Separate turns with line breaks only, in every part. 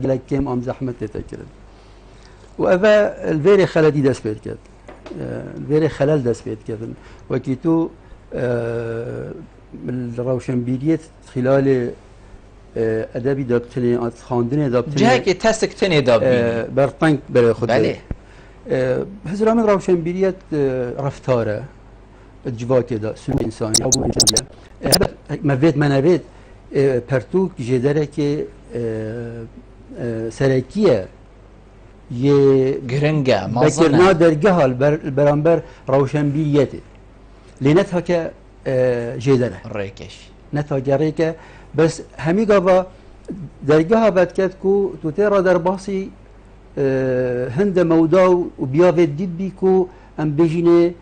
گلکیم آم زحمت تکرد و اوه الویر خلدی دست پید کرد الویر خلل دست پید کردن وکی تو روشنبیریت خلال ادبی دابتنی خواندن دابتنی
جایی که تستک تنی دابی
برطنگ برای خود
بله
هزرامد روشنبیریت رفتاره جواکی دا سلوک انسانی ابو انسانیه موید منوید پرتوک جداره که سرکیه یه
گرنگه
بکرنا درگه حال برانبر روشنبیریته لینتها که جداره
ریکش
نتها جریکه بس همی گاوا درگه ها بد کد کو تو تیرا در باسی هند مودا و بیاوید دید بی کو ام بجینه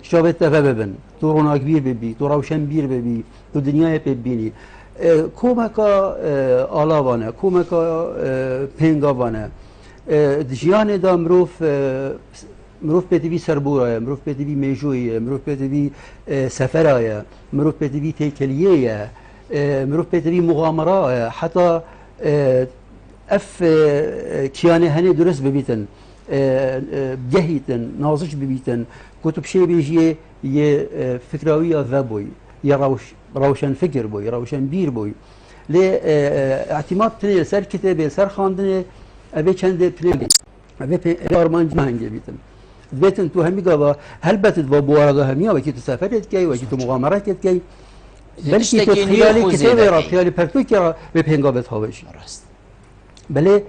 شاوت تفا ببن تو روناک بیر ببی تو روشن بیر ببی تو دنیای ببینی کومکا آلاوانه کومکا پنگاوانه جیان دا مروف پتیوی سربورایه مروف پتیوی میجویه مروف پتیوی سفرایه مروف پتیوی تیکلیه مروف پتیوی مغامره حتی اف کیانه هنه درست ببیتن جهیتن نازش ببیتن کتب شی بیجیه یه فکراوی و بوی یه روشن فکر بوی روشن بیر بوی لی اعتماد تنه سر کتابه سر خواندنه اوه چند پلنگی اوه آرمانج مهنگه بیتن بیتن تو همی گاوا هل بتد و بوارده همی وکی تو سفرت کی وکی تو مغامره کت کی بلکه تو خیالی کتابه را خیالی پرتوک را به پنگابت هاوش بله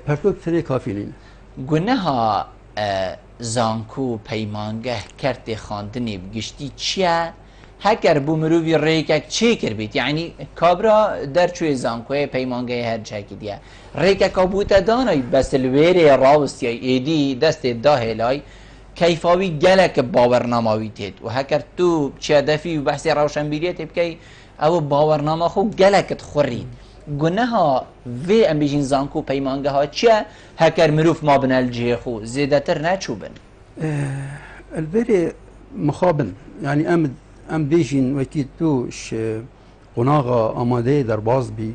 پرتوک تنه کافی نین
گناه زانکو پیمانگه کرد خواندنی بگشتی چیه؟ هکر بو مروی ریکک چه کر بید یعنی کابرا در چوی زانکوی پیمانگه هر چکی دیه ریکک بوتا دانای بس الویره راوستی ایدی دست دا هلای کیفاوی گلک باورناماوی تید و هکر تو چه دفی و بحث روشنبیریت بکی او باورنامه خو گلکت خورید گناه وی ام بیجین زانکو پیمانگه ها چیه هکر مروف ما بن الجه خو زیدتر نچوبن
الویره مخابن يعني ام بیجین وکی توش قناغا آماده در باز بی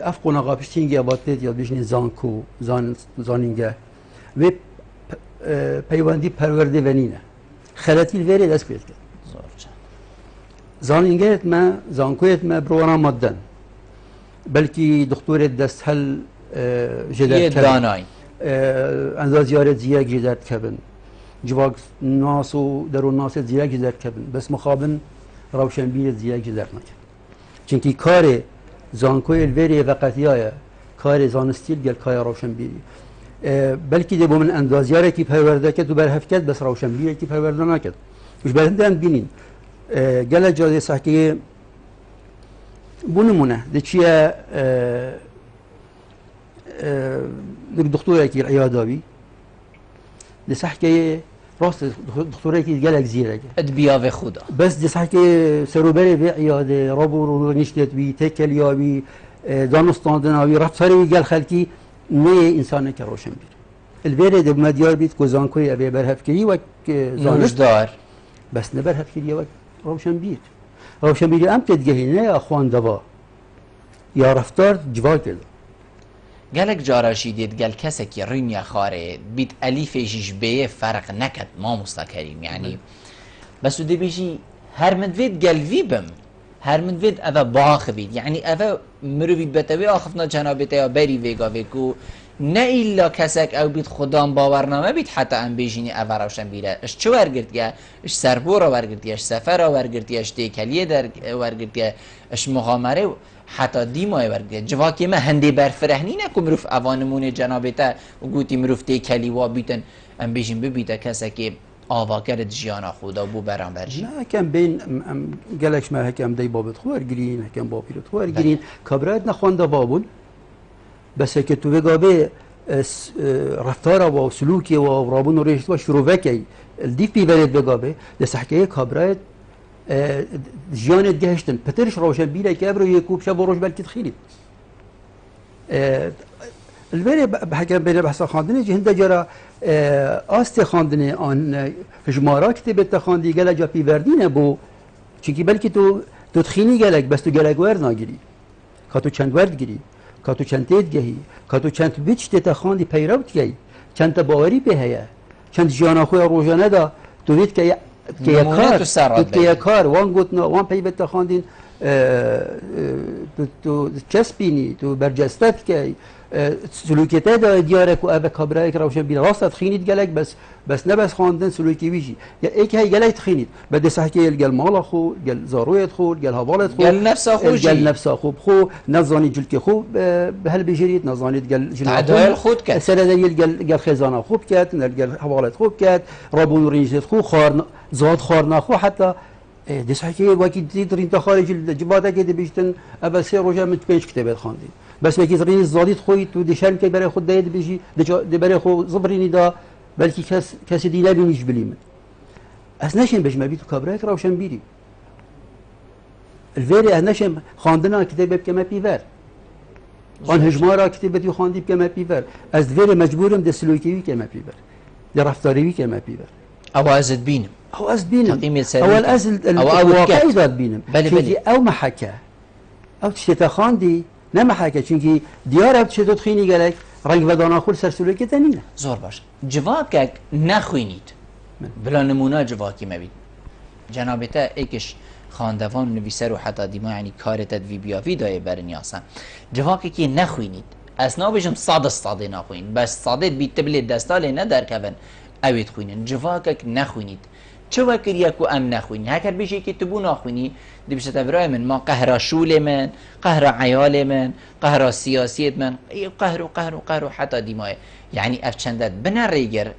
اف قناغا پشتینگی آبادتید یا بیجین زانکو زانینگه و پیواندی پرورده ونینه خلاتی الویره دست بید کرد زانینگه ما زانکویت ما بروانا مادن بلکی دکتور دست هل جدت
دانای
اندازیارت زیاد جدت کبن جواک ناس و درون ناس زیاد جدت کبن بس مخابن روشنبیر زیاد جدت نکن چونکی کار زانکوی الویری وقتیایه کار زانستیل گل کار روشنبیری بلکی ده من اندازیاره کی پرورده که تو برهف کرد بس روشنبیری کی پرورده نکرد مش برهندن بینین گل جاده سحکه بونمونه ده چیه دکتوره کی عیاداوی ده سحکه راست دکتوره کی گلک زیره
ادبیا و خدا
بس ده سحکه سروبره و عیاده رابو رو نشتت بی تکلیابی دانستاندناوی رفتاری گل خلکی نه انسان که روشن بیر الویره ده مدیار بیت کوزانکوی اوی برهفکری و
نوشدار
بس نه برهفکری و روشن بیر روشن بیر ام تدگهی نه اخوان دوا یا رفتار جوا کرد
گلک جاراشی دید گل کسی که رینیا خاره بیت الیفش به فرق نکد ما مستقریم یعنی بس دی بیشی هر مدوید گل وی بم هر مدوید اوه باخ بید یعنی اوه مروید بتوی آخفنا جنابته یا بری ویگا ویگو نه ایلا کسک او بیت خدام باورنامه بیت حتی ام بیجینی اوه روشن بیره اش چه ورگردگه؟ اش سربورا ورگردگه اش سفرا ورگردگه اش دیکلیه در ورگردگه اش مغامره حتی دیمای ورگردگه جواکی ما هنده برفرهنی نکو مروف اوانمون جنابته و گوتی مروف دیکلی و بیتن ام بیجین ببیده کسک آواکرد جیانا خدا بو برام برجی
نه کم بین گلکش ما هکم دی بابت خوار گرین هکم بابیرت خوار گرین کبرات نخوانده بابون بس که تو وگابه رفتار و سلوکی و رابون و ریشت و شروع کی الدیف بیبرد وگابه دست حکایه کبرات جیانت گهشتن پترش روشن بیره که ابرو یکوب شب و روش بلکت خیلی البته بحکم بین بحث خواندنی جه هنده جرا آست خواندنی آن هجمارا کتبت خواندی گله جا پیوردینه بو چونکی بلکه تو تخینی گلک بس تو گلک ورد نگیری که تو چند ورد گیری کە تو چەند تێت گەهی کە تو چەند بێت شتێتە خاندی پەیرەوت گەی چەند تە باوەری پێ هەیە چەند ژیانە خۆی ڕۆژانەدا تو بێت کە کار وان گوتنەوە وان پێی بێتە خاندین تو چەسبینی تو بەرجەستە بکەی سلوکێتەدا دیارێک و ئەبە کابراایەک ڕەوشە بیرە ڕاستە تخینیت گەلێک بەس نەبەس خواندن سلوکی ویژی یا ئێک هەی گەلەی تخینیت بە دەسەحکێ گەل ماڵە خۆ گەل زاڕۆیت خۆ گەل هەواڵت خۆ گەل نەفسا خوب خۆ نەزانی جلکی خۆ هەلبژێریت نەزانیت گەل سەرەدەریت گەل خێزانە خۆ بکات گەل هەواڵت خۆ بکات ڕابوون و ڕینجێت خۆ زاد خواردنا خۆ حتا دەسەحکێ وەکی دیتڕینتە خارجی جباتەکێ دەبیشتن ئەبە سێ ڕۆژە من 5 کتێبێت خواندین بس وەکی زڕینی زادیت خۆی تو دەشارکەی بەرەی خۆت دەیە دەبێژی دەبەرێ خۆ زبرینی دا بەلکی کەسی دی نبینیش بلی من ئەس نەشێن بەژمە بیت و کابراایەک ڕەوشەن بیری الڤێری ئەس نەشێن خواندنا کتێبێ بکەمە پیڤەر ئەن هژمارا کتێبەتی خواندی بکەمە پیڤەر ئەس دوێرێ مەجبورم دە سلوکیوی کەمە پیڤەر دە ڕەفتاریوی کەمە پیڤەر
ئەوە ئەزت بینم
ئەو ئەس بینم ئەوەل ئەز الواقعیدات بینم چونکی ئەو مەحەکە ئەو شتێتە خواندی نەمەحەکە چونکی دیارە شتۆ تخینی گەلێک ڕەنگ بەدانا خۆر سەرسلوکێتە نینە
زۆر باش جوابکەک نەخوێنیت بلا نمونە جوابکی مەبیت جەنابێتە ئێکش خاندەوان و نویسەر و حتا دیما ینی کارێتت وی بیاوی دایە بەرنیاسە جوابکێکی نەخوێنیت ئەس نابێژم سادە ناخوێن بەس سادێت بیتە بلێت دەستا لێ نەدەرکەبن ئەوێت خوێنن جوابکەک نەخوێنیت چوە کردیەک و ئەم نەخوێنی هەکەر بێژێکی تبوو ناخوێنی دەبێتە برای من ما قەهرە شولێ من قەهرە عیالێ من قەهرە سیاسیت من قەهر و حتا دیمایە یعنی ئەف چەندەت بنە ڕێگەر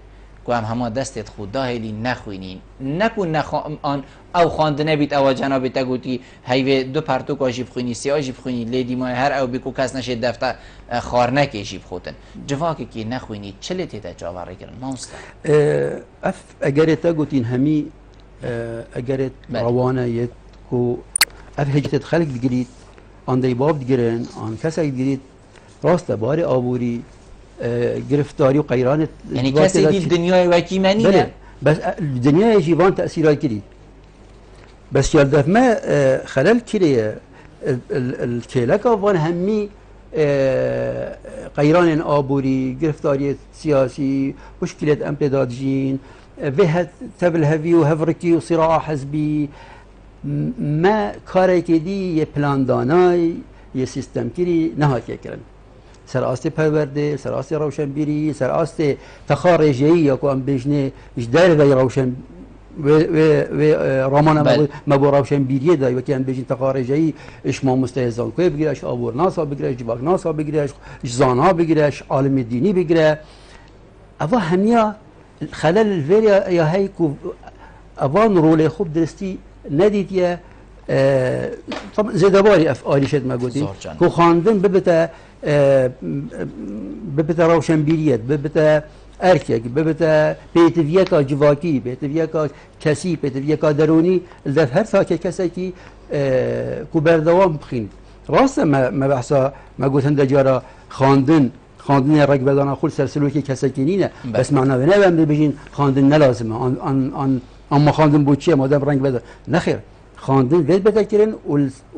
گوام هەموو دەستێت خود داهێلی نەخوێنین نەکو نەخوان ئەو خواندنە بیت ئەوە جەنابێتە گوتی هەیوێ دو پارتۆکۆژی بخوێنی سیاژی بخوێنی لێ دیمای هەر ئەو بیک و کەس نەشێت دەفتە خواردنەکێژی بخۆتن جوواکێکی نەخوێنی چ لێ تێتە جاوەڕێگرن مامۆستا
ئەف ئەگەرێتە گوتین هەمی ئەگەرێت ڕەوانە یەت و ئەف هێجتت خەلک بگریت ئەندەی باب بگرن ئەن کەسێک بگریت ڕاستە باری ئابووری گرفتاری و قەیرانت
یعنی کەسێکی دنیای وەکیمەنیە
بەس دنیایەکی وان تەسیرای کردی بەس یاردەفمە خەلەل کرێە الکێلەکە وان هەمی قەیرانên ئابووری گرفتاریت سیاسی مشکلێت ئەم پێدا دژین vê tevlhevî û hevrikî û sîraa hezbî me karekê dî yê plandanay yê sîstemkirî nehatiye kirin serastê perwerdê serastê rewşenbîrî serastê texa rêjeyî ya ku em bêjnê ji derve rewşen wê romana me bo rewşenbîriyê da wekî em bêjin texa rêjeyî ji mamosteyê zankoyê bigire ji abornasa bigire ji civaknasa bigire ji zana bigire ji alimê dînî bigire eva hemiya خلل الفيريا يا هيكو افان رولي خوب درستي نديتيا طبعا زي دباري اف اليشت ما قلتي كو خاندن ببتا روشنبيريات ببتا اركيك ببتا بيتفيكا جواكي بيتفيكا كسي بيتفيكا دروني الدف هر ثاكي كسكي كو بردوام بخين راسا ما بحثا ما قلت هندا جارا خواندن ڕێک بەدانا خۆل سەرسلوکی کەسێکی نینە بەس معناوێ نەبێم دەبێژین خواندن نەلازمە ئەمما خواندن بۆ چییە مادەم ڕەنگ بەدە نەخێر خواندن بێت بەتەکردن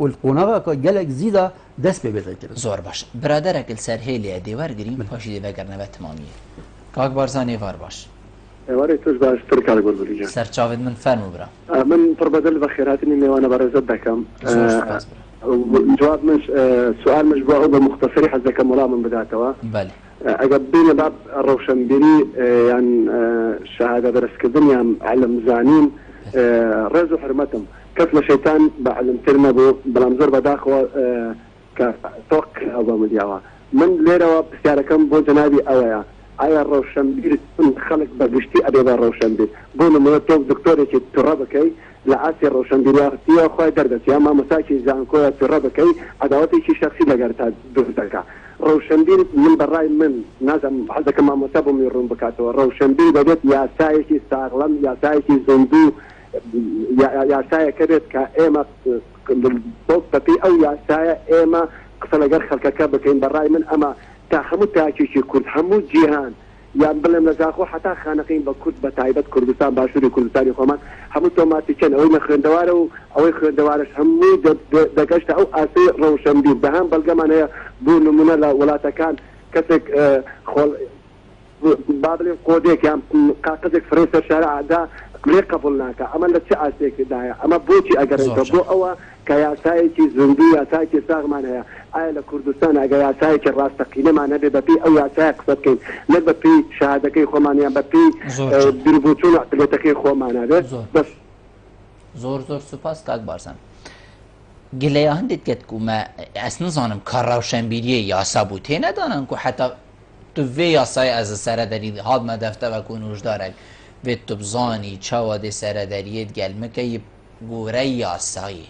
و قۆناغا گەلێک زیدا دەست پێ بێتەکردن
زۆر باش برادەرێک سەر هێلێ دێوەرگرین پاشی دێوەگەرنەوە تمامیە کاک بارزان ێوار باش
ئێوارێ توش باشتر کار گۆربولیجان
سەرچاوت من فەرموو برا
من پڕبەدل بە خێراتنی میوانە بەڕێزت دەکەم جواب مش سؤال مش بۆ بە مختصری حەز دەکەم وەڵام من بداتەوە ئەگەر بینە باب ڕەوشەنبیری یان شەهادە بەرزکردن یان عەلم زانین ڕێز و حرمەتم کەس لە شەیتان بە عەلمتر نەبوو بەڵام زۆر بەداخەوە کە تۆق ئەو بە مدیاوە من لێرەوە پرسیارەکەم بۆ جەنابی ئەوەیە ئایا ڕەوشەنبیر خەڵک بەگشتی ئەبێ بە ڕەوشەنبیر بۆ نمونە تۆ دکتۆرێکی تووڕە بکەی لە ئاسی ڕەوشەنبیریاتیە خۆی دەردەچ یا مامۆستاکی زانکۆیە تووڕە بکەی عەداوەتێکی شەخسی لەگەر تا دروست دەکا ڕەوشەنبیر من بەڕای من نازانم حەز دەکەم مامۆستا بۆ می ڕوون بکاتەوە ڕەوشەنبیر دەبێت یاسایەکی ساغڵەم یاسایەکی زیندوو یاسایەکە بێت کە ئێمە بۆ بەپێی ئەو یاسایە ئێمە قسە لەگەر خەڵکەکە بکەین بەڕای من ئەمە تا هەموو تاکێکی کورد هەموو جیهان یان بڵێم لە زاخۆ حتا خانەقین بە کورد بە تایبەت کوردستان باشووری کوردستانی خۆمان هەموو تۆماتیکەن ئەوەی نە خوێندەوارە و ئەوەی خوێندەوارش هەمووی دەگەشتە ئەو ئاسەی ڕەوشەمبیر بەهام بەڵگەمان هەیە بۆ نمونە لە وڵاتەکان کەسێک با بڵێن کۆدێک یان قاقزێک فرێ سەر شارەعدا لێ قبول ناکە ئەمە لە چه ئاسێکدایە ئەمە بۆچی ئەگەڕێتەوە بۆ ئەوە کە یاسایەکی زوندی یاسایەکی ساغمان هەیە ئایا لە کوردستان ئەگە یاسایەکی ڕاستەقینەمان هەبێ بەپێی ئەو یاسایە قسە بکەین نەک بەپێی شەهادەکەی خۆمان یان بەپێی بیربووچوون عقلێتەکەی خۆمان هەبێت بەس
زۆر سوپاس کاک بارزان گلەیە هەندێک کەت کومە ئەس نزانم کە ڕەوشەمبیریە یاسا بوو تێ نەدانن کو حتا تو vê yasayê ez li serederî hatme deftevek û nûjdarek vê tu bizanî çawa dê serederiyê gelmekeyî gorey yasayê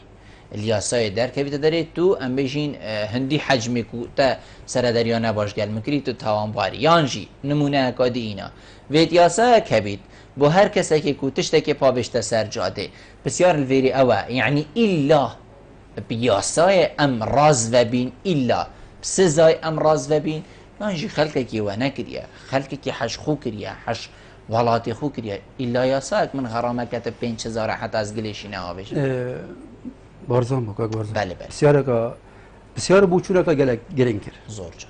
yasayê derkevîte derê tu em bêjîn hindî hecmê ku te serederiya nebaş gelmekirî tu tawanbarî yan jî nimuneyeka dîîna vê yasayek hebît bo her kesekê ku tiştekê pavêşte ser cadê pisyar li vêrî ew e yanî îlla bi yasayê em raz vebîn îlla bi sizayê em raz vebîn یان جی خەڵکێکی وە نەکریە خەڵکێکی حەشخوو کریە حەش وڵاتی خو کریە ئیلا یاسایەک من غەڕامەکەتە 5,000 حتا ئەس گلێشی ناوابێژ
بارزان بۆ کاک بارزان
بەڵێ بەڵێ
پرسیارێکە پرسیارە بۆ چوونەکە گەلێک گرنگ کرد
زۆر جا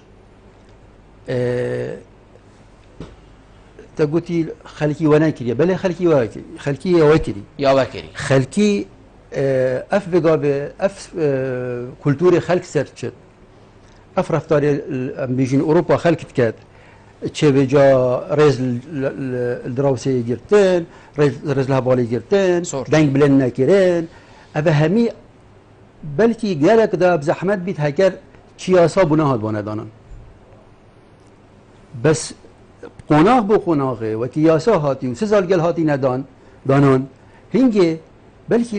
تە گوتی خەڵکی وە نەکریە بەڵێ خەڵکی ئەوە کردی
یاوە کردی
خەڵکی ئەف بگابێ ئەف کولتوری خەڵک سەر چێت ئەف ڕفتاری بێژین ئەوروپا خەڵکت کرد چێبێجا ڕێز دراوسەیە گرتن ڕێز لە هەواڵی گرتن دەنگ بلێن نەکردن ئەبە هەمی بەلکی گەلێکدا بزەحمەت بیت هەکەر چی یاسا بوو نەهات بۆ نەدانن بەس قۆناغ بۆ قۆناغێ وەکی یاسا هاتی و 3 سال گەل هاتی نەدان دانان هینگێ بەلکی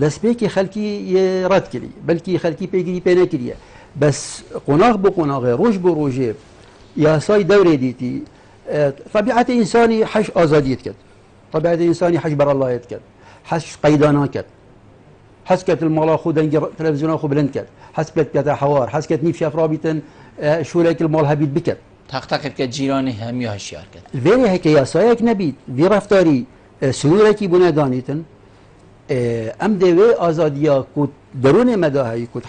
دەستپێکی خەڵکی ڕەت کردی بەلکی خەڵکی پێگیری پێ نەکردیە بس قناغ بو قناغ روج بو روجي ياساي دوري ديتي طبيعة إنساني حش آزاديت كد طبيعة إنساني حش بر الله يتكد حش قيدانا كد حس كت المالا خو دنج تلفزيون خو بلند كد حس كت حوار حس كت نيف شاف رابطن شو لك المال هبيت بكد
تحقق كت جيراني هم يهشيار كد
فيني هيك ياسايك نبيت في رفتاري سنوركي بنادانيتن ام دوي آزاديا كود درون مداهي كود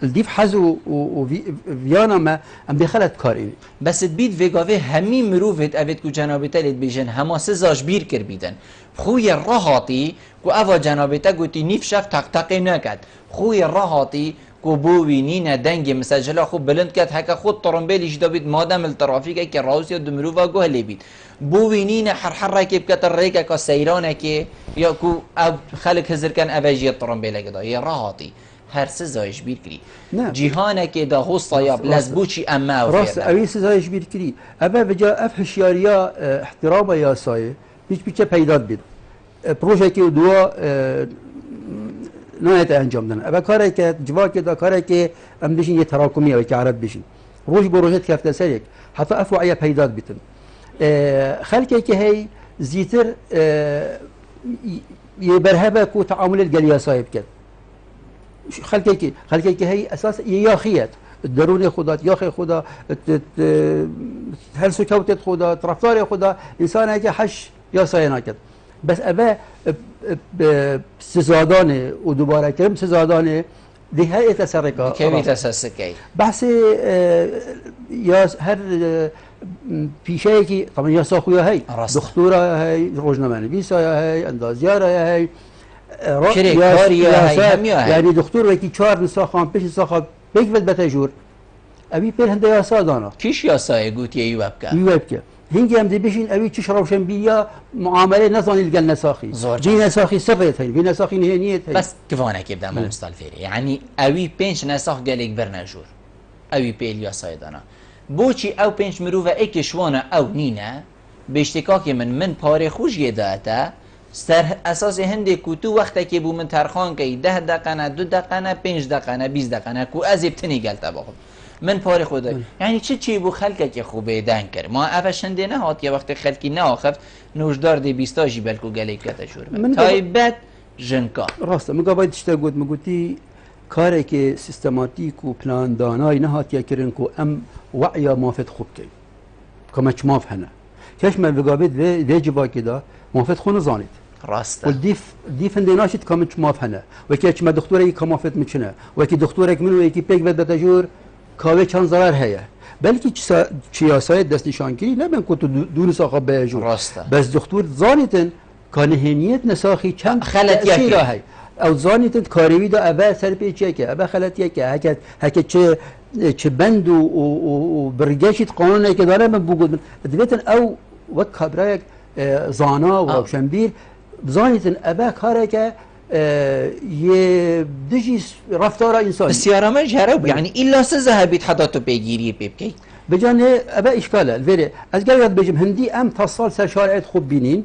الديف حزو وفيانا ما ام دخلت كارين
بس تبيت فيغافي همي مروفت افيت كو جنابتا ليت بيجن هما سزاج بير كر بيدن خويا الرهاطي كو افا جنابتا قوتي نيف شاف تقتقي نكد خويا الرهاطي كو بوينينا دنج مسجله خو بلند كات هكا خود طرمبيلي جدا بيت مادام الترافيك كي راوسيا دمروفا جو هلي بيت بوينينا حرحره كي بكت الريكا كا سيرانه كي يا كو خلق هزر كان افاجي الطرمبيله كده هي الرهاطي هر سزایش بیر کری جیهانه که دا هو صیاب لزبوچی اما
راست اوی سزایش بیر کری اما بجا اف هشیاریا احترام یاسایه بیچ پیداد بید پروژه که دوا نهایت انجام دادن اما کاری که جوا که دا کاری که ام بشین یه تراکمیه و که عرب بشین روش بروجت کفته سریک حتی اف وعیه پیداد بیتن خلقی که هی زیتر یه برهبه کو تعامل الگل یاسایه بکد خلقي هي اساس ياخيات الدروني خدا ياخي خدا هل سكوتت خدا رفتار خدا انسان هيك حش يا صيناكت بس ابا سزادانه ودوباره كرم سزادانه دي هي تسرقه
كيف تسسكي
بحث يا هر في شيء طبعا يا ساخويا هي دكتوره هي روجنامه بيسا هي اندازياره هي يعني دكتور وكي 4 نسخه 5 نسخه بيكفل بتاجور ابي بير هندا ياسا دانا
كيش ياسا يقول
يوبكا هنجي ام دي بيشين ابي تشرب شنبيه معامله نظن الجنه ساخي دي نساخي سفيت هي نساخي نهنيت هي
بس كيفانا كيبدا مستلفيري يعني ابي 5 نسخ قالك برناجور ابي بيل ياسا دانا بوچی او 5 مروفه اكشوانا او نينا باشتكاكي من پاره خوش يداتا سر اساس هندی کو تو وقتی که بو من ترخان کی 10 دقیقه 2 دقیقه 5 دقیقه 20 دقیقه کو از ابتنی گلتا باخد من پاره خود یعنی چی بو خلک که خوبه دن کرد ما افشنده نه هات یا وقتی خلکی نه آخفت نوشدار دی 20 جی بلکو گلی کتا شور تایبت جنکا
راست مگه باید اشتا گفت مگوتی کاری که سیستماتیک و پلان دانای نه هات یا کرن کو ام وعیا مافت خوب کی كما تشماف هنا كاش ما بقابد في جبا كده موافد خون زانيت
راسته
والديف هنديناشت كما تشماف هنا وكي ما دكتوري كما فت مشنا وكي دكتورك منو وكي بيك بد تجور كاوي كان ضرر هيا بلكي سياسات دست نشان كري لا من كنت دون ساقه بجور
راسته
بس دكتور زانيتن كان هنيت نساخي كم
خلت يكي
هي او زانيتن كاريوي دا ابا سر بيچيكه ابا خلت يكه هكا چه بند و برگشت قانون که داره من بگوید دویتن او وقت خبره زانا و روشنبیر زانیتن ابا کاره که یه دجی رفتار انسانی
السيارة ما جرب يعني الا سذهبت حتى تو بيجيري بيبكي
بجانه ابا اشكاله الفيري از قال بجم هندي ام تصال سر شارعت خوب بینین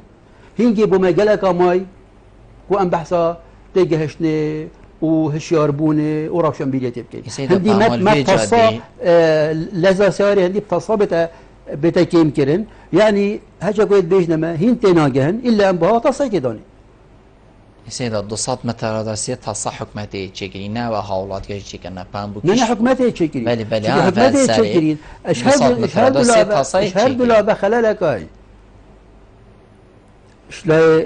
هنگی بو مجلك ماي و ام بحثا تجهشني وهشيار بونه وروشن بيليت يبكي هندي ما تصا لذا ساري هندي تصا بتا كيم كرن يعني هجا قويت بيجنما هين تناجهن الا ام بها تصا كداني
سيدا دوسات متى راسية تصا حكمتي تشكرينا وحاولات تشكرنا بام بوكيش
نحن حكمتي تشكرين
بلي
حكمتي تشكرين اشهد بلا بخلالك هاي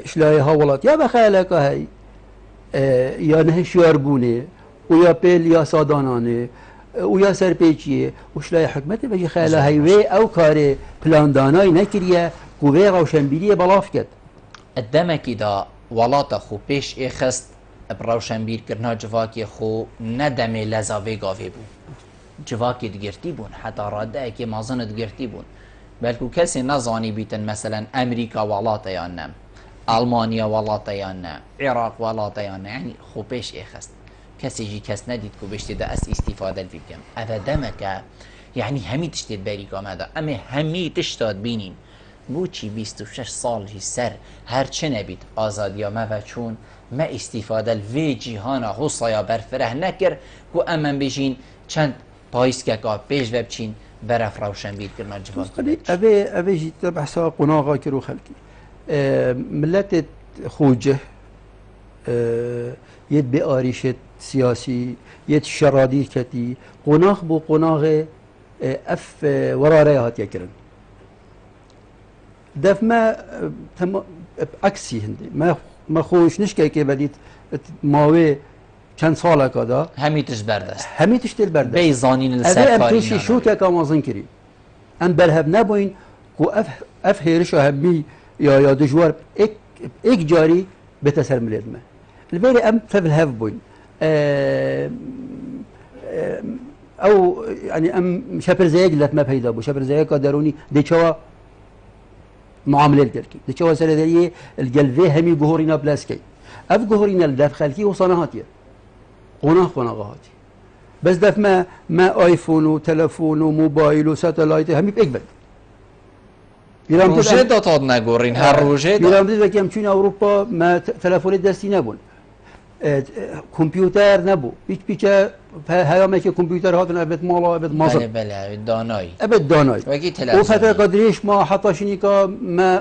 شلاي هاولات يا بخلالك هاي یا نهشیار بونه و یا پیل یا سادانانه و یا سرپیچیه و شلای حکمت بجی خیلی هیوی او کار پلاندانای نکریه قوه روشنبیری بلاف کد
الدمکی دا ولاتا خو پیش اخست بروشنبیر کرنا جواکی خو ندمی لزاوی گاوی بون جواکی دگرتی بون حتی راده که مازن دگرتی بون بلکو کسی نزانی بیتن مثلا امریکا ولاتا یا نم ألمانيا ولاطيانا عراق ولاطيانا يعني خو بيش اخست كسي جي كس نديد كو بيش تدا استفادة الفيديو هذا دمك يعني همي تشتد باريكا ماذا اما همي تشتاد بينين بو چي 26 سال جي سر هر چه نبيت آزاديا ما و چون ما استفادة الفي جيهانا حصايا برفره نكر كو امن بيجين چند پايسكاكا بيش وبچين برف روشن بيد كرنا جواب
أبي جيت بحثا قناغا كرو خلقي ملت خوجه يد بآريشة سياسي يد شرادي كتي قناغ بو قناغ اف وراري هات يكرن دف ما عكسي هندي ما خوش نشكي كي بديت ماوي چند ساله كدا
همي تشبردست
همي تشتل بردست
بيزانين السركاري
ام توشي شو كامازن كري ام برهب نبوين كو اف هيرش همي یا دجوار ایک جاری بتسر ملید ما البيري ام ففل هاف بوين او يعني ام شابر زيك لات ما بيدا بو شابر زيك قدروني دي چوا معامله تركي دي چوا سره دي الجلفي همي جهورينا بلاسكي اف جهورينا الدف خلكي وصناهاتي قناغاتي بس دف ما ايفون وتلفون وموبايل وساتلايت همي بيكبل
روژه داد نگورین هر روژه
داد ایران دیگه کم چون اروپا ما تلفن دستی نبود کامپیوتر نبود هیچ هیامی که کامپیوتر هاتن ابد مالا ابد مازن
بله دانای
ابد دانای و فتره قدریش ما حتی شنیکا ما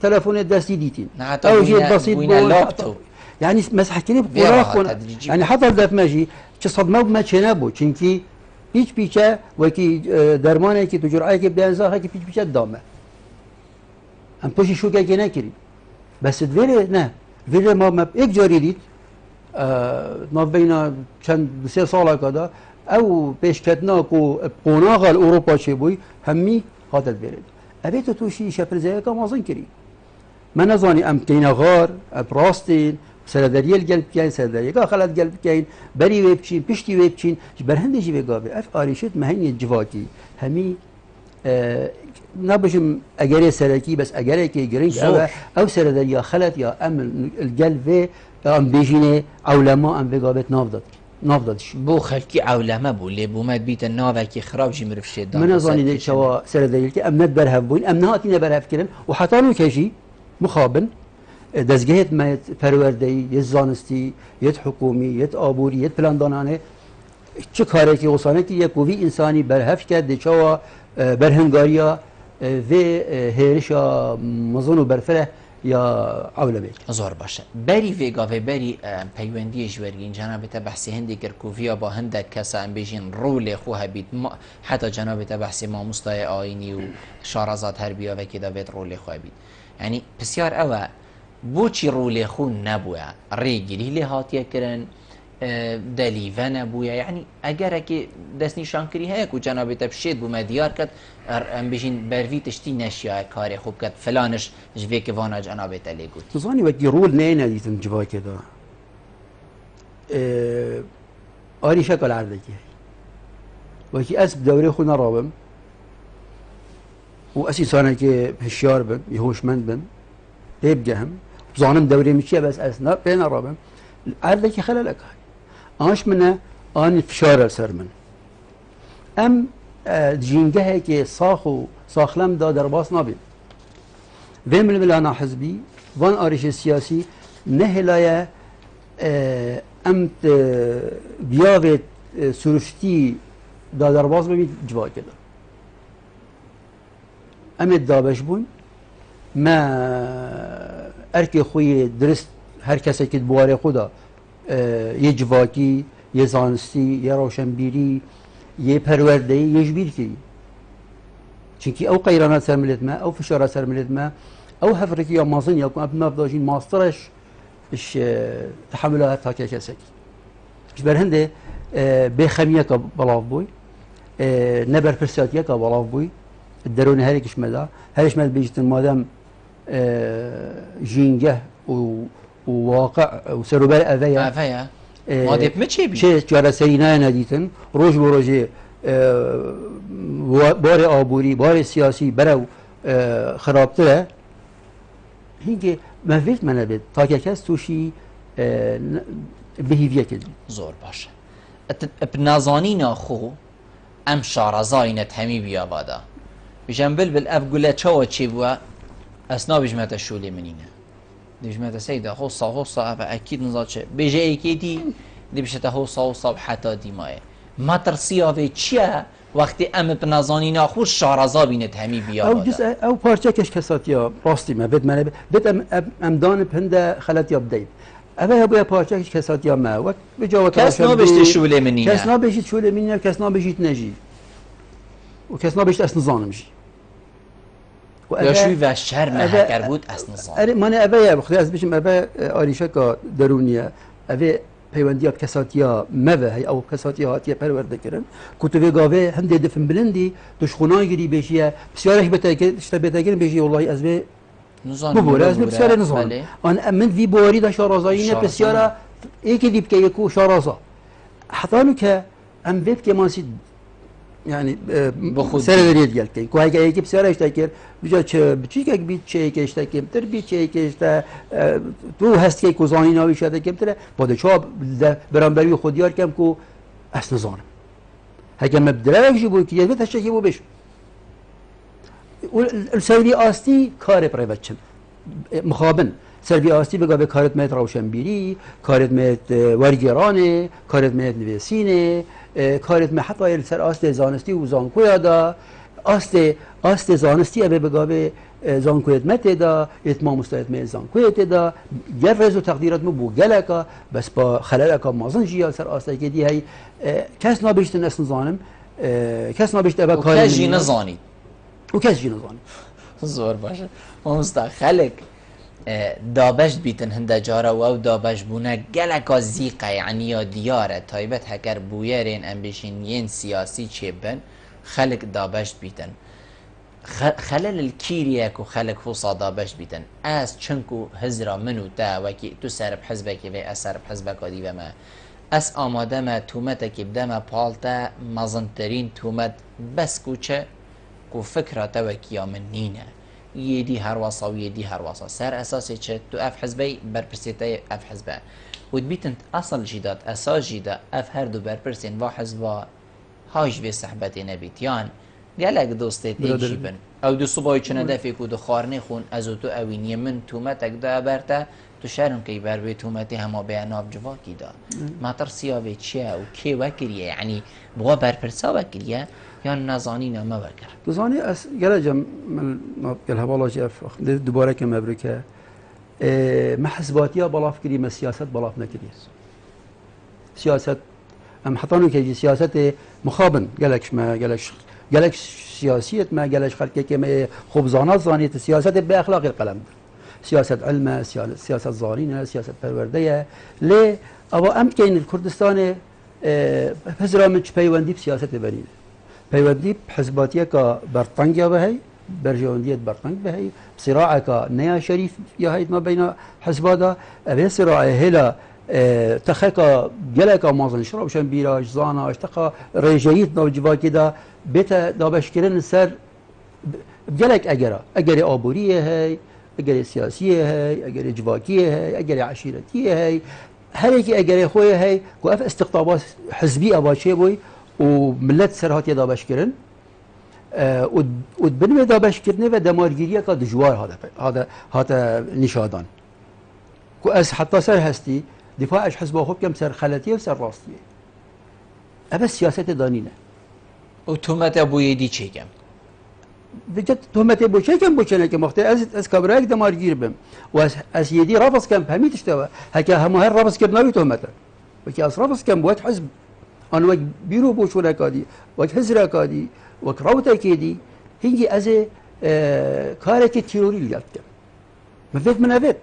تلفن دستی دیتین
او جید بسیط بود
يعني مسح كني بقراق يعني حتى دف ماجي چه صدمه ما چه نبود چونکی هیچ پیچه وکی درمانه که تو جرعه که بدنزاخه که پیچه دامه ام توشي شو جاي ناكري بس تفيري نه فيري ما ايك جاري ديت ما بينا كان بسي صالة كذا او بيش كتنا كو قناغ الاوروبا شي بوي همي هذا الفيري ابيتو توشي شابر زي كمازن كري ما نظاني ام كينا غار براستين سرداريل قلب كاين سرداريل خلات قلب كاين بري ويبچين بيشتي ويبچين برهندي جي بيغابي اف اريشت مهني الجواكي همي نبشم اجري سركي بس اجري كي جرينج او سردار يا خلت يا ام القلب ام بيجيني علماء ام بقابت نافضتش
بو خلكي علماء بو اللي بو ما بيت النافع كي خراب جي مرف شيد
من ظني شوا سردار كي ام ندبرها بوين ام نهاتي برهف كرن وحتى لو كيجي مخابن دزگهت ما پروردهی یه زانستی یه حکومی یه آبوری یه پلاندانانه چه کاری که وصانه که یک قوی انسانی برهف کرد دچوا برهنگاریا و هرشا مزون و برفره یا عولمه
زور باشه بری ویگا و بری پیوندی جوری جناب تا بحث هندی کرکوفیا با هندک کسا ام بیشین رول خو هبید حتی جناب تا بحث ما مستای آینی و شارزات هربیا و کدا بید رول خو هبید یعنی بسیار اوه بوچی رول خو نبوه ریگیری لحاتیه کرن دلیوه نبویه یعنی اگر که دست نشان کری هست که جناب تبشید بو مدیار کد ام بیشین بروی تشتی نشیه کاری خوب کد فلانش جوی که وانا جناب تلی گود
تظنی وقتی رول نه ندیدن جوا که دا آری شکل عرضه که وقتی اسب دوره خود نرابم و اسی سانه که هشیار بم یهوشمند بم تبجهم ظانم دوره میشه بس اسنا بین نرابم عرضه که خلالک آنش منه آن فشار سر من ام جینگه که ساخلم دا در باس نبید و من بلانا حزبی وان آرش سیاسی نهلایه ام بیاوت سرشتی دا در باس ببید جوا کده ام دابش بون ما ارکی خوی درست هر کسی که بواره خدا یه جواکی یه زانستی یه روشنبیری یه پروردهی یه جبیر کی چونکی او قیرانات سر ملت ما او فشارات سر ملت ما او حفرکی یا مازن یا کنم ما بداشین ماسترش اش تحملها تا کسکی اش برهنده بخمیه که بلاف بوی نبر فرساتیه که بلاف بوی درون هرکش مدا هرش مد بیشتن مادم جینگه وواقع وسروبال
أفيا ما ديب متشي بي
شيء جارة سرينا نديتن روج بروجي بار آبوری بار سیاسی برو خرابتره هنگه مفید منه بید تا که کس توشی بهیویه کدی
زور باشه بنازانینا خو ام شارزاینت همی بیا بادا بيجن بلبل اف قولا تشوا تشيبوا اسنا بيجمت الشولي منينا بيجمت سيدا هوصا افا اكيد نزاتش بيجي اكيدي دي بيشتا هوصا حتى ديماي ما ترسيا في تشيا وقتی ام بنازانینا خو شارزا بینت همی بیا
او جزء او پارچه کش کساتیا راستی ما بد منه بد ام دان پنده خلاتیا بدید اوه یا بیا پارچه کش کساتیا ما و بجا
کس نابشت شوله منینه
کس نابشت شوله منینه کس نابشت نجی و کس نابشت اس نظانمشی
یا شوی و شر مهکر بود اس نظام
اره من اوه یا بخوری از بشم اوه آریشه که درونیه اوه پیوندیات کساتیا موه هی او کساتیا هاتیه پرورده کرن کتوی گاوه هنده دفن بلندی دشخونای گری بشیه بسیارش بتاگرن بشیه والله از به ببوره از به بسیار نظام آن من وی بواری دا شارازایینه بسیاره ایکی دیب که یکو شارازا حتی که ام وید که مانسی yani serveriye geldi. Koyga ekip sera işte ki bize çiçek bir çiçek işte kimdir bir çiçek işte tu hast ki kuzani navi şade kimdir bode çab برانبری خودیار کم کو اس نظام هگه مبدره جی بو کی یه تشکی بو بش السروی آستی کار پرایوت مخابن سروی آستی بگا به کارت مت روشنبیری کارت مت ورگرانه کارت مت نویسینه کارت مت حتی سر آست زانستی و زانکویا دا آست زانستی ابه بگا به زانکویت مت دا اتمام مستعد مت زانکویت دا گر رز و تقدیرات مو بو گلکا بس با خلالکا مازن جیا سر آست که دی هی کس نابشت نس نزانم کس نابشت ابه کار
کس جی نزانید
و کس جی نزانید
زور باشه ما مستخلک دابشت بیتن هنده جاره و دابشت بونه گلکا زیقه یعنی یا دیاره تایبت هکر بویرین ام بشین ین سیاسی چه بن خلق دابشت بیتن خلال الكيرياك وخلق فوصا دابشت بیتن از چنکو هزرا منو تا وکی تو سرب حزبك و اسرب حزبك و دیوه ما اس آماده ما تومتك بدما پالتا مزنترین تومت بس کوچه کو فکرات وکیا من نینه یدی هر واسا و یدی هر واسا سر اساسی چه تو اف حزبی برپرسیتا اف حزبه و بیتن اصل جیدات اساس جیدا اف هر دو برپرسین و حزبا هاش به صحبتی نبیتیان گلک دوستت ایجیبن او دو صبای چنه دفی کو دو خارنی خون از تو اوینی من تومتک دا برتا تو شرم کی بر به تومتی همه بیاناب جواکی دا ما ترسیا به چیه و کی وکریه یعنی بوا برپرسا وکریه یا نزانین ما وکر
نزانی از گله جم من گله بالا جف دوباره که مبرکه ما حزباتيا بلاف كري ما سياسات بلاف نكري سياسات ام حطانو كي سياسات مخابن قالكش ما قالكش سياسية ما قالكش خلق كما خبزانات زانية سياسات بأخلاق القلم سياسة علم سياسة زارينة سياسة پروردية ليه أو أمكن الكردستان هزرا من بيواندي بسياسة بنين بيواندي بحزباتية كبرطنجة بهي برجواندية برطنج بهي صراع كنيا شريف يهيد ما بين حزبادا أبي صراع هلا تخيك جلك مازن شرب شن بيراج زانا اشتقى رجيت نوجوا كده بيت دابشكرن سر بجلك أجرى آبورية هاي أجرى سياسية هاي أجرى جواكية هاي أجرى عشيرتية هاي هريكي أجرى خويا هاي وقف استقطابات حزبية باشي بوي وملت سرهات دابشكرن وبنوي دابشكرنه و دمارگیریه که دجوار هذا نشادان كو از حتى سر هستي دفاعش حزب خوب كم سر خلتيه وسر راستيه ابى السياسه دانينه
وتهمت ابو يدي چيكم
بجد تهمت ابو چيكم بوچنه که مخته از كبرك دمارگیر بم و از يدي رابس كم فهميت اشتوا هكا هم هر رابس كرناوي تهمته وكي از رابس كم بوت حزب انا وقت بيرو بوشولا كادي وقت حزر كادي وقت راوتا كيدي هيجي از كارك تيوري لقيت ما فيت من افيت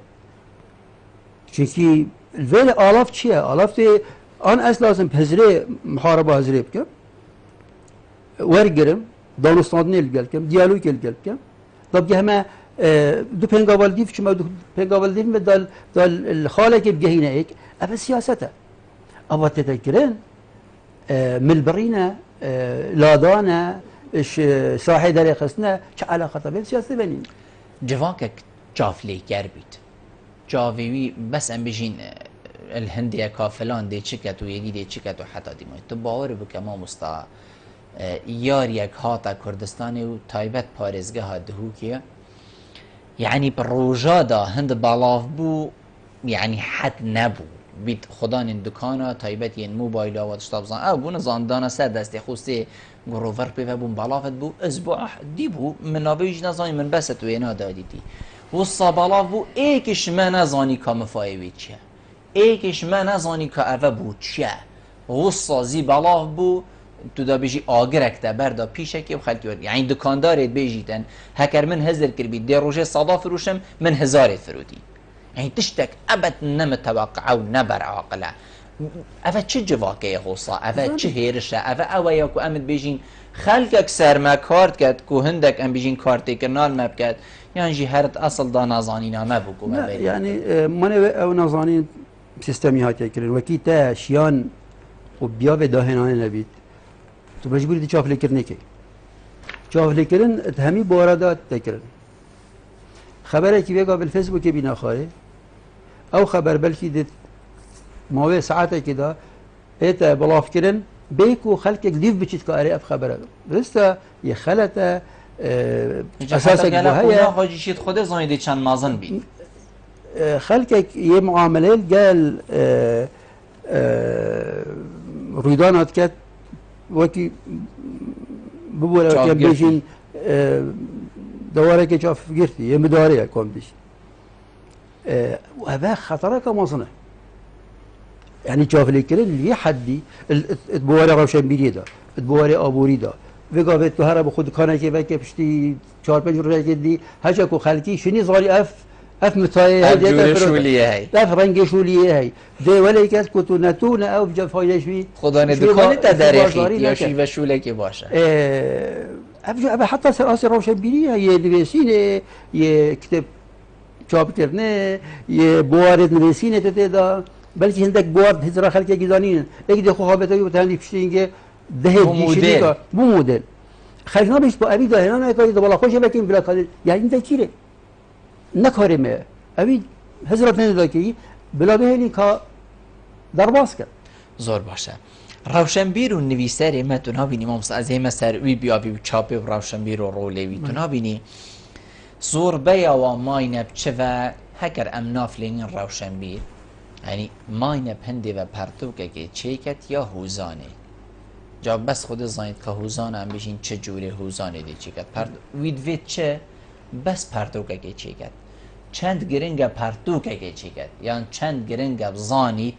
چونکی الویل آلاف چیه؟ آلاف تی آن اصل لازم پذیره محاربه هزیره بکم ورگرم دانستاندنی الگل کم دیالوگ الگل کم طب همه دو پنگاوال دیف چما دو پنگاوال دیف دال الخاله که بجهینه ایک اما سیاسته اما تذكرين ملبرينا لادانا ساحه در خصنا چه علاقه به سیاست بنین
جواکك جافلی گربید جاوی بس ام بيجين الهندية كافلان دي چكت و يدي دي چكت و حتى دي ماي تو باور بك ما مستا يار يك هاتا كردستاني و تايبت پارزگه ها دهوكيه يعني بروجا دا هند بالاف بو يعني حد نبو بيت خدان الدكانه تايبت ين موبايلا و تشتاب زان او بون زاندانا سر دستی خوستی گروور بي بون بالافت بو اسبوع دي بو من نابيج نزاني من بست وينا دادي دي وصا بالاف بو ایکش ما نزانی که مفایوی چیه ایکش ما نزانی که اوه بو چیه وصا زی بالاف بو تو دا بیجی آگرک دا بردا پیشه که بخلطی ورد یعنی دکاندارت بیجیتن هکر من هزر کربی دی روژه صدا فروشم من هزارت فرودی یعنی تشتک ابد نمتوقع و نبر عاقله اوه چه جواکه خوصا اوه چه هیرشه اوه یا که امد بیجین خلقك سر ما كارت كات كو هندك ام بيجين كارتي كرنال ما بكات يعني جي هرت اصل دا نازانينا ما بكو ما
يعني من او نازانين سيستمي هاتي كرن وكيتا شيان وبيا بدهنان نبيت تو مجبور دي شاف لكرنيكي شاف لكرن همي بوردات تكرن خبره كي بيقى بالفيسبوك بينا خاري او خبر بلكي دي موي ساعات كده ايتا بلاف كرن بيكو خلقك ديف بتشيت كاري اف خبره لسه يخلته اساسا
هي حاجی شید خود زايد چند مازن بي
خلقك يه معامله قال رويدانات كات وكي بقول كان بيجين دواره كي شاف قرتي يه مداريه كومديش وهذا خطرك مازنه يعني شاف لي كل اللي حدي تبواري روشن بيريدا تبواري ابوريدا وقا بيت هرب خود كانه كي بك بشتي 4 5 روز دي هاجا كو خالتي شني صاري اف متاي
هاي شوليه هاي
اف رنگ شوليه هاي دي ولا كاس كنت نتونه او بجا فايده شوي
خدا دكان تداريخي يا شي وشوله كي باشه
ابجا حتى سراسي روشن بيريا يه نويسينه يه كتاب چاپ کرنه يه بوارد نويسينه تدا بلکه هندک بوارد هزار خلقی گیزانین اگه دخو خابطه و تهندی پشتینگه ده دیشی که بو مدل خلقنا بیش با ابی دهنا نکاری دو بالا خوشه بکیم بلا کاری یعنی دکیره نکاری مه ابی هزار تهنده کی بلا بهلی که درباس کرد
زور باشه روشنبیر و نویسر ما تو نبینی مامس از همه سر وی بیابی و چاپی و روشنبیر و رولی تو نبینی زور بیا و ماینب چه و هکر امنافلین روشنبیر يعني ماينه بهندي و پرتوکه که چیکت یا هوزانه جا بس خود زاید که هوزانه هم بشین چه جوره هوزانه دی چیکت وید وید چه بس پرتوکه که چیکت چند گرنگه پرتوکه که چی کرد یان چند گرنگه بزانید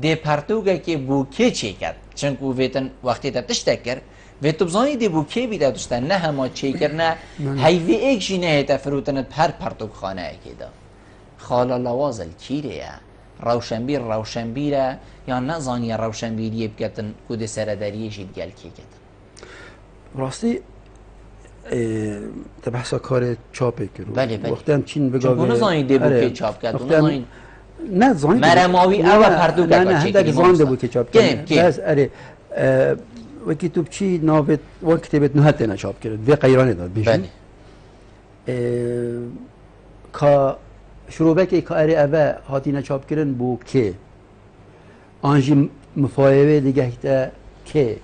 ده پرتوکه که بوکه چی کرد چنکو ویتن وقتی تا تشتک کرد ویتو بزانید ده بوکه بیده دوستن نه همه چی کرد نه هیوی ایک جی نه تفروتن پر پرتوک خانه اکی دا خالا لوازل کیره روشنبیره یا نزانی روشنبیریه بکتن کود سرداریه شید گل کی کتن
راستی تبحث کار چاپه کرد
بله بله
وقتی هم چین بگاوه
چون نزانی ده بوکه چاپ کرد
نه زانی
مرماوی او پردو
نه نه هندک زان ده بوکه چاپ کرد بس اره وکی تو چی ناوت و کتابت نهت نه چاپ کرد و قیرانه داد بیشتر که شروع که اره اوه هاتی نه چاپ کردن بو که آنجی مفایوه دیگه هیته که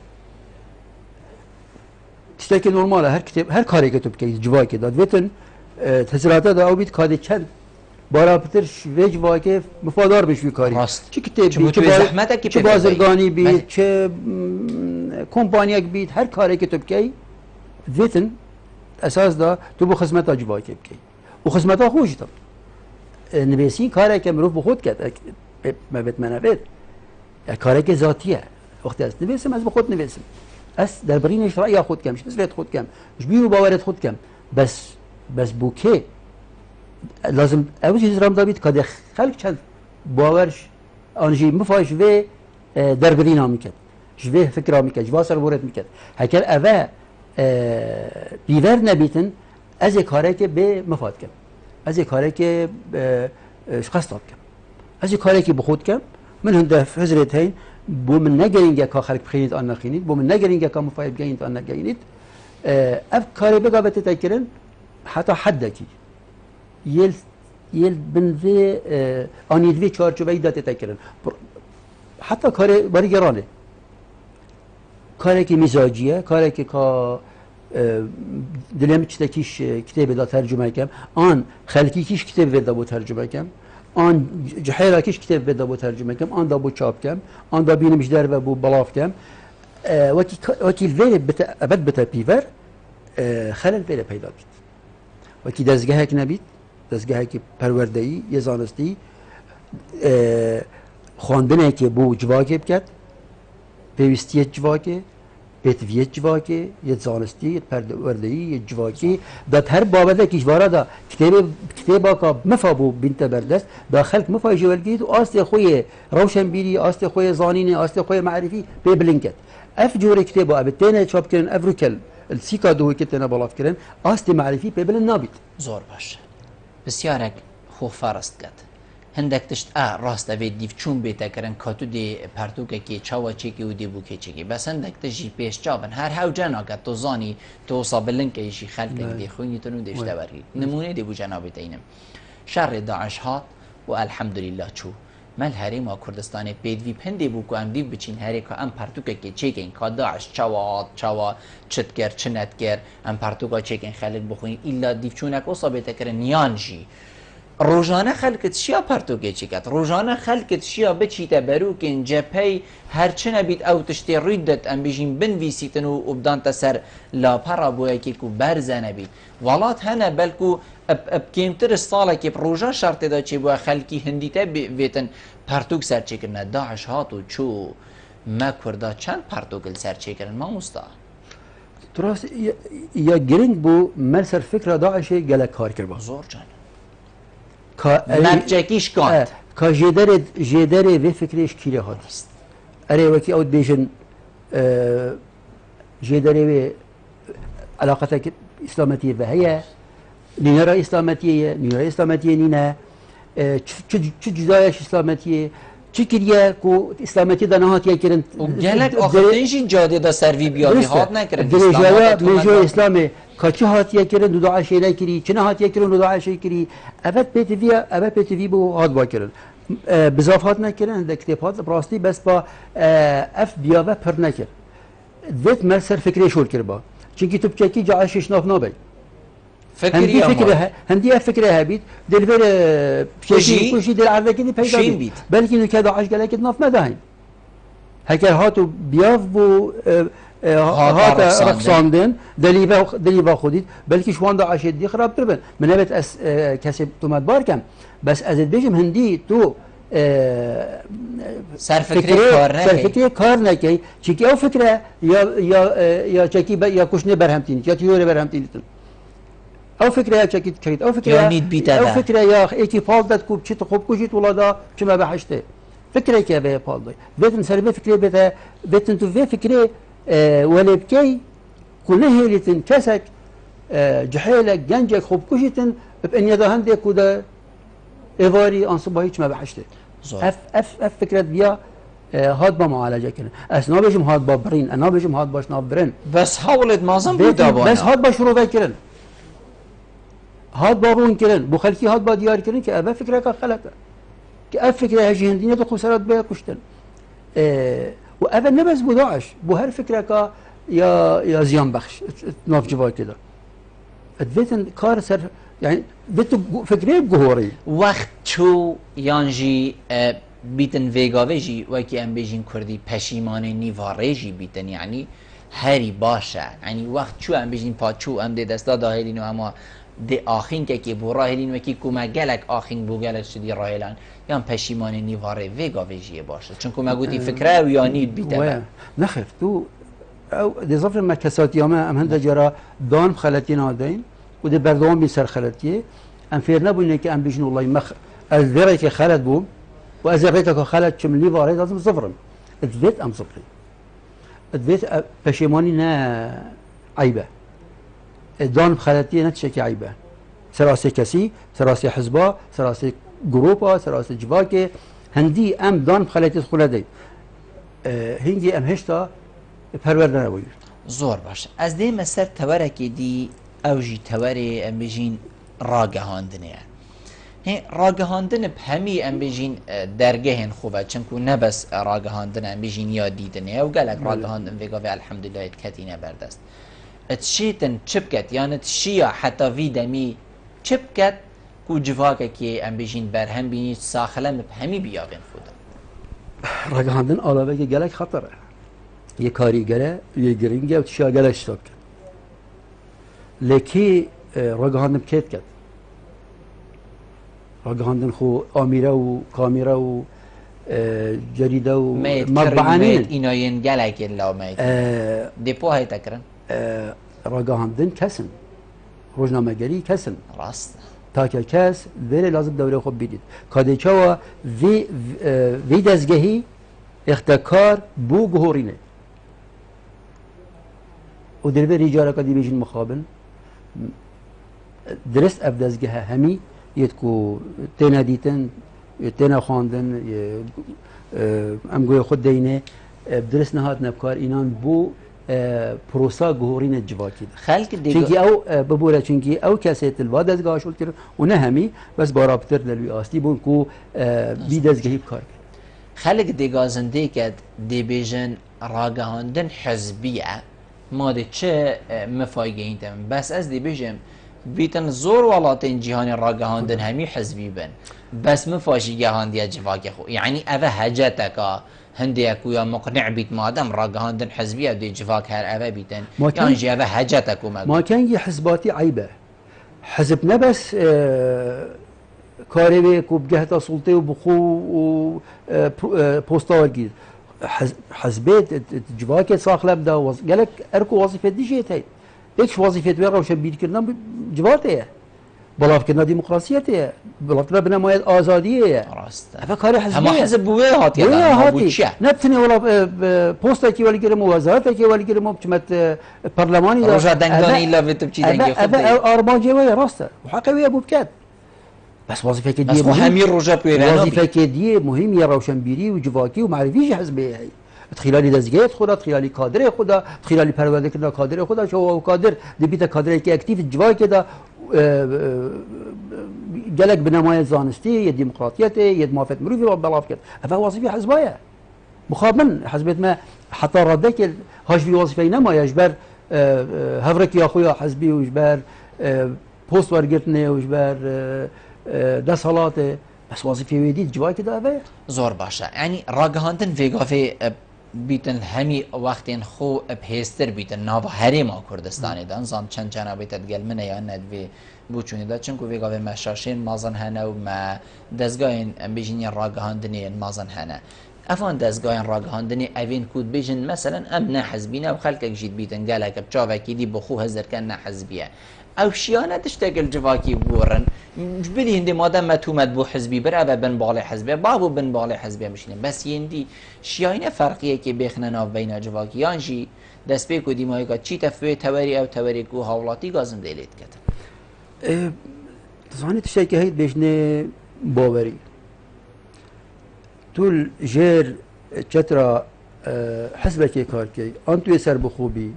تشتاك نورماله هر كتاب هر كاري كتب كي جواي كده ويتن تسرعته ده او بيت كادي كان بارا بترش في جواي كيف مفادار بشوي كاري چه كتاب
بيت
چه بازرگاني بيت چه كومبانياك بيت هر كاري كتب كي ويتن اساس ده تو بو خدمتا جواي كي وخدمتا خوش طب نبيسين كاري كي مروف بخود كده ما بيت منافذ كاري كي ذاتيه وقت از نبيسم از بخود نبيسم اس در برینش رأی خود کم نسبت خود کم مش بیرو باورت خود کم بس بوکه لازم اول چیز رام دابید که خلق چند باورش آنجی مفاش و در برین هم میکرد جوه فکر هم میکرد جوه سر ورد میکرد هکر اوه بیور نبیتن از کاره که به مفاد کم از کاره که شخص داد کم از کاره که بخود کم من هنده حضرت هین بو من نگرینگه که خلق بخینید آن نخینید بو من نگرینگه که مفاید گینید آن نگینید اف کاری بگا بتتکرن حتی حد کی یل بنوی آنیدوی چارچوبه داده تکرن حتی کاری باری گرانه کاری که مزاجیه کاری که دلم چتکیش کتاب دا ترجمه کم آن خلقی کیش کتاب دا بو ترجمه کم آن جحیرا کش کتاب بده بو ترجمه کم آن دا بو چاپ کم آن دا بینمش در و بو بلاف کم وکی الویل ابد بتا پیور خلل ویل پیدا بید وکی دزگاه هک نبید دزگاه هک پروردهی یه زانستی خواندنه که بو جواکه بکد پیوستیت جواکه بیتویت جواکه یه زانستی یه پروردهی یه جواکی داد هر بابده کش وارد کتابا که مفابو بنت بردست داخل مفای جوالگید و آست خوی روشن بیری آست خوی زانینه آست خوی معرفی ببلنکت اف جور کتابا ابتینه چاپ کردن افروکل السیکا دوی کتنه بالاف کردن آست معرفی ببلن نابید
زور باشه بسیارک خو فرست کرد هندک تشت راست اوید دیو چون بیتا کرن کاتو دی پرتوکه که چاوا چیکی و دی بوکه چیکی بس هندک تشی پیش چابن هر هاو جنا که تو زانی تو صابلن که ایشی خلق دی خوینی تنو دیشته برگی نمونه دی بو جنابیت اینم شر داعش هات و الحمدلله چو مل هریم و کردستان پیدوی پندی بو که ام دیو بچین هری که ام پرتوکه که چیکین که داعش چاوا چت گر چنت گر ام پرتوکه چیکین خلق بخوین ایلا دیو چونک اصابیتا کرن نیانجی روزانه خلقت شیا پرتوکه چیکت روزانه خلقت شیا بچیته بروکن جپی هرچه نبید او تشتی ریدت ام بیجین بنویسیتن و ابدانت سر لا پرا بویا که کو برزه نبید ولات هنه بلکو اب کمتر ساله که روزا شرط دا چی بویا خلقی هندیته بیتن پرتوک سر چیکرنه داعش هاتو چو ما کرده چند پرتوکل سر چیکرن ما مستا
تراس یا گرنگ بو مل سر فکر داعشی گلک کار کرد
زور جان
مبجاكيش كانت جدار في فكريش كيلي هاتست اري وكي اود بيجن جدار في علاقتك اسلامتيه فهي نيرا اسلامتيه نينا چه جدايش اسلامتيه چکریه کو اسلامتی دنهات یا کرن
گلک آخرینشی جاده دا سروی بیادی هات نکرن
درجه میجو اسلام کاچی هات یا کرن دو دعا شیلا کری چنه هات یا کرن دو دعا شیلا کری ابد پیتوی بو هات با کرن بزافات نکرن دکتیپات براستی بس با اف بیاوه پر نکر ذات مرسر فکری شور کر با چونکی تو بچکی جا شناف نابی هندی فکره هبید دلور کشی دل عرضه کردی پیدا بید بلکه نکه داعش گله که ناف ندهیم هکر هاتو بیاف بو هات رقصاندن دلیبا خودید بلکه شوان داعش دی خراب تربن من نبت کسی تومت بار کم بس از بجم هندی تو
سرفکری
کار نکی چیکی او فکره یا چکی یا کشنه برهمتینی یا تیوره برهمتینی او فكره يا شكيت كريت او فكره يا ايكي فالدت كوب تشيت خوب كوجيت ولا دا كما بحشته فكره كي بي فالدي بيتن سربي فكره بيتن تو في فكره ولا بكي كلها اللي تنكسك جحيلك جنجك خوب كوجيتن بان يدا هندك ودا ايفاري انصبه ما بحشته اف فكره بيا هاد با معالجه کنه اسنا بجم هاد با برين انا بجم هاد باش نابرن
بس حاولت مازن بودابانا
بس هاد با شروع كرن هاد بارون كرن بو خلكي هاد با ديار كرن كأبا فكرة خلقه كأب فكرة هجي هندية دخل سرات بها كشتن وأبا نبز بو داعش بو هر فكرة يا زيان بخش ناف جوا كده ادفيتن كار سر يعني بيتو فكرة جهوري
وقت شو يانجي بيتن فيجي وكي ام بيجين كردي پشیمانه نیواريجي بيتن يعني هري باشا يعني وقت شو ام بيجين پاچو ام دي دستا داهلين و اما دی آخین که بو راهلین و کی کومه گلک آخین بو گلک شدی راهلان یان پشیمان نیواره ویگا ویجیه باشه چون کومه گوتی فکره و یانی بیته
نخف تو او دی ظفر ما کساتیامه ام هنده جرا دان خلطی نادین و دی بردوان بی سر خلطیه ام فیر نبوینه که ام بیشن والله مخ از ذره که خلط بوم و از ذره که خلط چم نیواره لازم صفرم ادویت ام صفری ادویت پشیمانی نه عیبه دان بخلطية نتشكي عيبة سراسي كسي سراسي حزبا سراسي جروبا سراسي جواكي هندي ام دان بخلطية خلدي هنجي ام هشتا پرورده نبوير
زور باش از دي مسر توركي دي اوجي توري ام بيجين راگهاندنه هي راگهاندن بهمي ام بيجين درگهن خوبه چنكو نبس راگهاندن ام بيجين يا ديدنه و قالك راگهاندن ويگا الحمد لله كتينه بردست اتشيتن چبكت يعني تشيا حتى في دمي چبكت كو جواكا كي ام بيجين برهم بيني ساخلم بهمي بيابين فودا
راگهاندن علاوه که گلک خطره یه کاریگره یه گرینگه و تشیا گلک شتاب کرد لکی راگهاندن بکت کرد راگهاندن خو آمیره و کامیره و جریده و
مطبعانین ایناین گلک الله ميت دیپو های تکرن
راگهاندن کسن روزنامه‌گری کسن
راست
تا که کس ولی لازم دوره خوب بیدید کادیچا و وی دزگهی اختکار بو گهورینه و در به ریجاره کدی بیشین مخابن درست اف دزگه همی یتکو تینا دیتن تینا خواندن ام گوی خود دینه درست نهات نبکار اینان بو پروسا گهورین جواکی
خلق دیگه
چونکی او ببوله چونکی او کسی تلواد از گاشول کرد و نه همی بس بارابتر دلوی آستی بون کو بی دزگهی کار کرد
خلق دیگه زنده کد دی بیجن راگهاندن حزبیه ماده چه مفایگه این تم بس از دی بیجم بیتن زور ولاتین جهان راگهاندن همی حزبی بن بس مفاشی گهاندی جواکی خو یعنی اوه هجتکا هندي اكو يا مقنع بيت مادام راگهاندن حزبيه دي جفاك هر اوه بيتن يعني جي اوه حجتك
ما كان يجي حزباتي عيبه حزب نبس كاري كو بجهه سلطه وبخو و بوستا ورقيد حزبات جفاك صاخلب دا قالك اركو وظيفه دي جيت هي ايش وظيفه وين روشن بيد كرنا جفاته بلاف كنا ديمقراطية بلاف بنا مواد آزادية
راست
فكاري حزبية
هم حزب بويه هاتي
هاتي نبتني ولا بوستا كي ولا كريم وزارة كي ولا كريم بتمت برلماني
رجع دنگاني إلا بتبتشي دنگي خد
أربعة ويا راسته وحقوية أبو بكات بس وظيفة كدية
بس مهم رجع بيرانو
وظيفة كدية مهم يا روشنبيري وجواكي ومعرفيش حزبية هي تخيلالي دزگه خدا تخيلالي كادر خدا تخيلالي پرورده كده كادر خدا شو كادر دبيت كادر كي اكتيف جوا كده جلك بنماية زانستي يد ديمقراطيته يد موافقة مروفي وبلاف كده هذا وظيفة حزبية مخابن حزبيت ما حتى ردك هاش في وظيفة نما يجبر هفرك يا اخويا حزبي ويجبر بوست ورقتني ويجبر دسالاته بس وظيفة ويدي جوا كده هذا
زور باشا يعني راگهاندن ويگا في بیتن همی وقتین خو بهستر بیتن ناو هریما کردستانی دان زان چند بیتد گل من یا ندوی بوچونی دا چون که ویگاوی مشاشین مازن هنه و ما دزگاین بیجین راگهاندنی مازن هنه افان دزگاین راگهاندنی اوین کود بیجن مثلا ام نه حزبینه و خلقك جید بیتن گله که چاوکی دی بخو هزر کن نه حزبیه او شیانه تشتغل جواکی بورن جبلی هندی مادام ما تومد بو حزبی بر ابا بن بالای حزبیه بابو بن بالای حزبیه مشینه بس یندی شیانه فرقیه که بخنه ناف بین جواکی یانجی دست به کدی مایی که چی تفوی توری او توری کو حولاتی گازم دیلیت کتن
تزانی تشتغل که هید بجنه باوری طول جير چترا حسبك كاركي انتو يسر بخوبي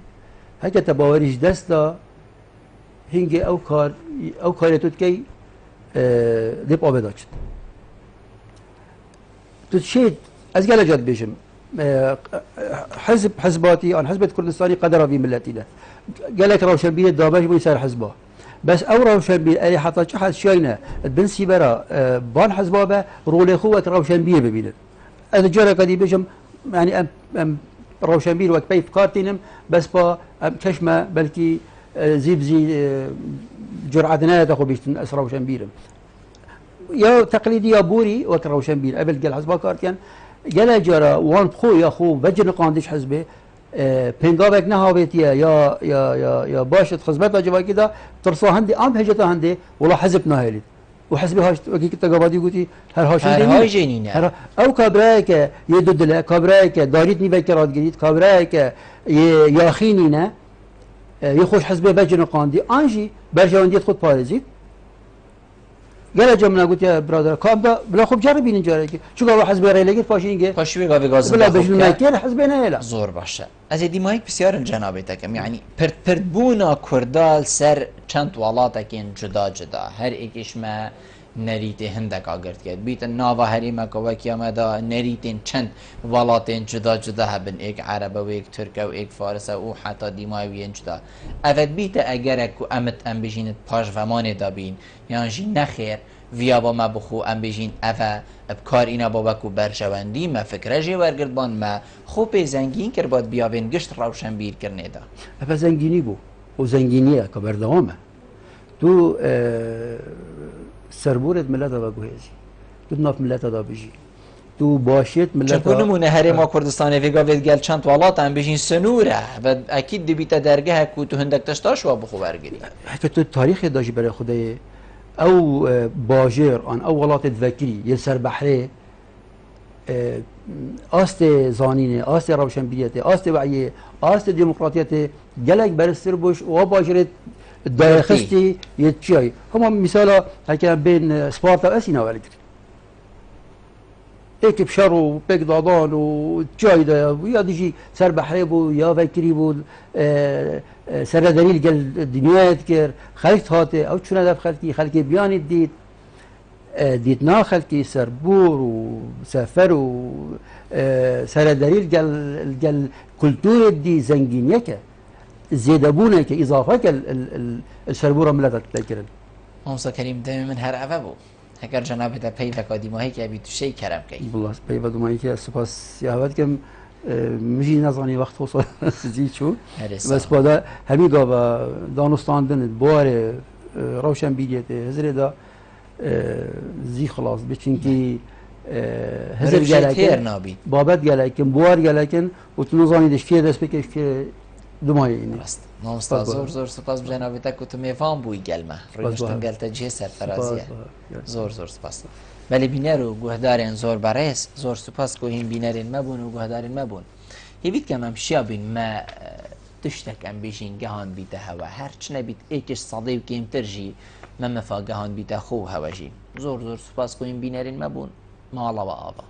هكا تباوريش دستا هنجي او كار تكي ديب ابداچت تشيد از قال جد بيجم حزباتي ان حزب كردستاني قدر في ملتنا قال لك روشنبيه دابش بيسار حزبه بس او روشنبيه اي حتى شحال شاينه بنسي برا بان حزبابه رولي خوه روشنبيه ببينه هذا جرى قد بيجم يعني ام روشنبيه وقت بيف كارتينم بس با كشمه بلكي زي جرعتنا تاخذ بيشتن اس روشنبيه يا تقليدي يا بوري وقت روشنبيه قبل قال حزبه كارتين قال جرى وان بخو يا خو بجن قاندش حزبه پنگاوک نهاویتیه یا باشد خدمت جوای کدا ترسا هندی ام هجتا هندی ولا حزب نهالید و حزب هاش وکی تگابادی گویی هر
های جنینه
او کابرای که یه دودله کابرای که دارید نیوه کرات گرید کابرای که یا خینینه یه خوش حزب بجن قاندی آنجی برجواندیت خود پارزید گله جمله گفت یا برادر کام دا بلا خوب جربین اینجا که چون که حزب ریلگی پاشینگه
پاشوی گاوی گاز
بلا بجن مکر حزب نه
زور باشه از دیمایک بسیار جنابه تکم یعنی پرت بونا کردال سر چند ولاتکین جدا هر ایکش ما نریت هندک آگرد کرد بیت ناوا هریما کوکی آمده نریتین چند ولاتین جدا هبن ایک عرب و ایک ترک و ایک فارس و حتی دیمایوین جدا اول بیت اگر کو امت ام بجینت پاش و مان دابین یعنی نخیر ویا با ما بخو ام بجین اوا ابکار اینا با کو برجواندی ما فکر جی ورگردبان ما خوب زنگین کر باد بیابین گشت روشن بیر کرنه دا
اوا زنگینی بو و زنگینیه که بردوامه تو سربورت ملت دا گوهزی تو ناف ملت دا بجی تو باشیت ملت
چون نمونه هرما کردستان ویگا وید گل چند ولات هم بجین سنوره و اکید دیبیت درگه کو تو هندک تشتاش و بخو برگری
حتی تو تاریخ داشی برای خدای او باجر آن او ولات ذکری یه سر بحره آست زانینه آست روشنبیته آست وعیه آست دموکراتیته گلک برستر بوش و باجرت داخستی یه چیایی هم مثلا هکه بین سپارتا و اسینا ولی ایک بشر و بک دادان و چای دا یا دیجی سر بحری بو یا وکری بود سر دلیل گل دنیایت کر خلق هاته او چونه دف خلقی بیانید دید نا خلقی سر بور و سفر و سر دلیل گل کلتور دی زنگینیه که زیاده بونه که اضافه که السربورة ملتت تکرن
موسى كريم دائما من هر عفا بو هكر جنابه دا پیوه قدیماهی که بیتو شی کرم که
بالله پیوه قدیماهی که سپاس یاهوت کم مجی نزانی وقت خصوصا سزید شو بس بادا همی گاوا دانستان دند بوار روشن بیدیت هزر دا زی خلاص بچین که هزر گلکن بابت گلکن بوار گلکن و تو نزانی دش که دست بکش که دمای اینه
راست نامستا زور سپاس بجنابه تا که تو میفهم بوی گلمه روی مشتن گلتا جه سرفرازیه زور سپاس ولی بینر و گوهدارین زور برایس زور سپاس که این بینرین مبون و گوهدارین مبون هیوید که ممشیا بین ما تشتک ام بیشین گهان بیته هوا هرچ نبید ایکش صدی و کمتر جی ممفا گهان بیته خو هوا جی زور سپاس که این بینرین مبون مالا و آبا